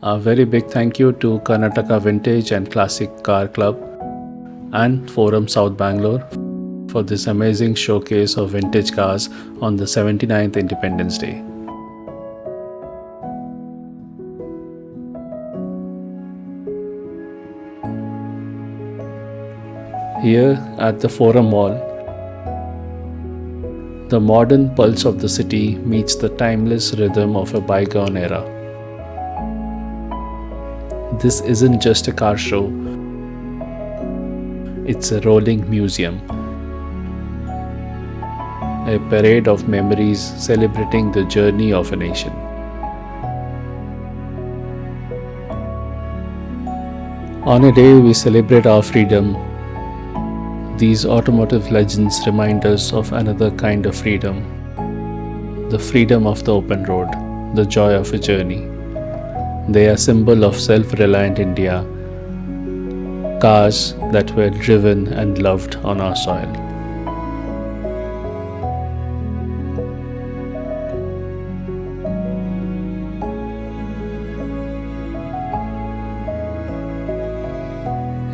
A very big thank you to Karnataka Vintage and Classic Car Club and Forum South Bangalore for this amazing showcase of vintage cars on the 79th Independence Day. Here at the Forum Mall, the modern pulse of the city meets the timeless rhythm of a bygone era. This isn't just a car show, it's a rolling museum. A parade of memories celebrating the journey of a nation. On a day we celebrate our freedom, these automotive legends remind us of another kind of freedom. The freedom of the open road, the joy of a journey. They are a symbol of self-reliant India, cars that were driven and loved on our soil.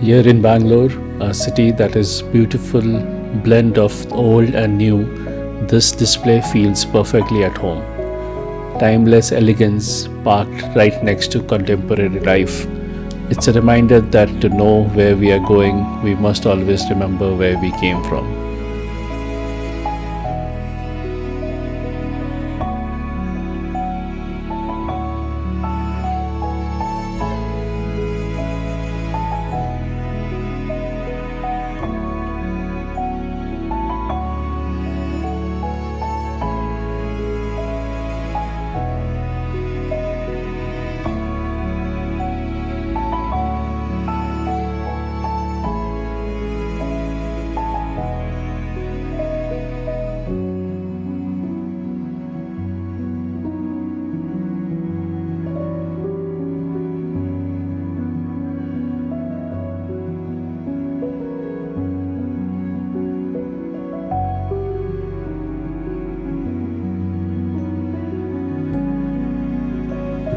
Here in Bangalore, a city that is beautiful blend of old and new, this display feels perfectly at home. Timeless elegance parked right next to contemporary life. It's a reminder that to know where we are going, we must always remember where we came from.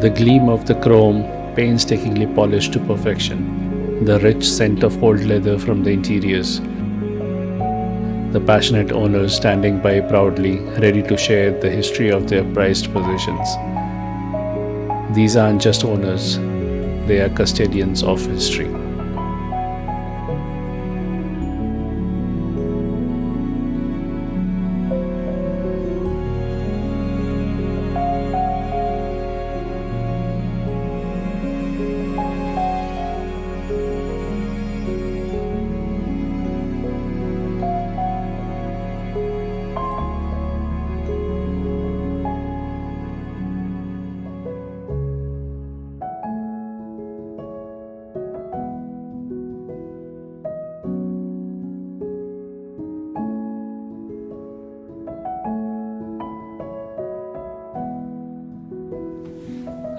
The gleam of the chrome, painstakingly polished to perfection, the rich scent of old leather from the interiors, the passionate owners standing by proudly, ready to share the history of their prized possessions. These aren't just owners, they are custodians of history.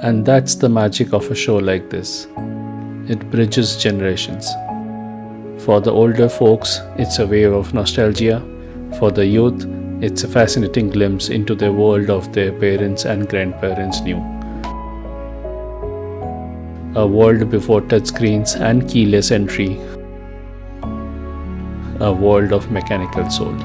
And that's the magic of a show like this. It bridges generations. For the older folks, it's a wave of nostalgia. For the youth, it's a fascinating glimpse into the world of their parents and grandparents knew. A world before touchscreens and keyless entry. A world of mechanical soul.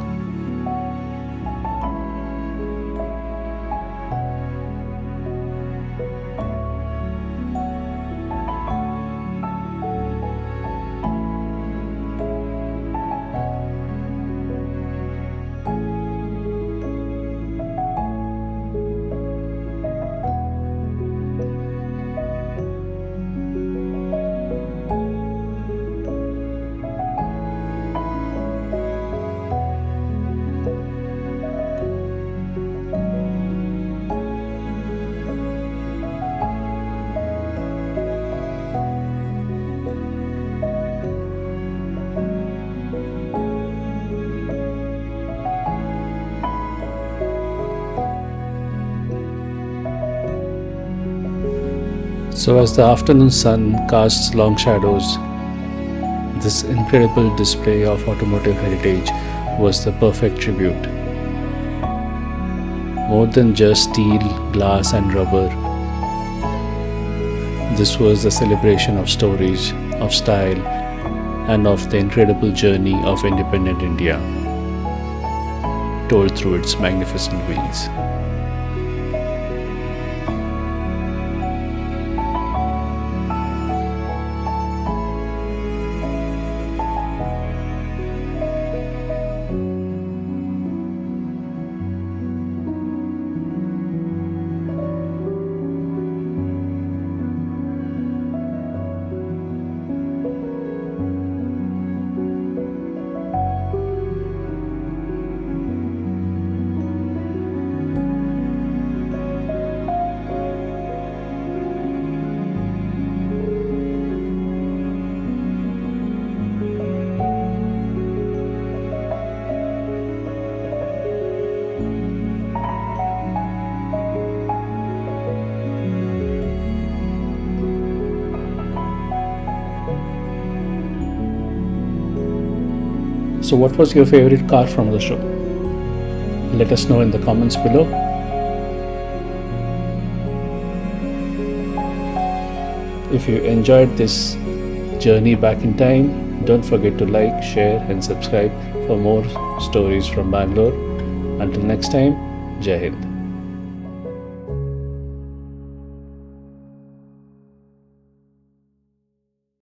So as the afternoon sun casts long shadows, this incredible display of automotive heritage was the perfect tribute. More than just steel, glass and rubber, This was a celebration of stories, of style, and of the incredible journey of independent India, told through its magnificent wheels. So, what was your favorite car from the show? Let us know in the comments below. If you enjoyed this journey back in time, don't forget to like, share, and subscribe for more stories from Bangalore. Until next time, Jai Hind.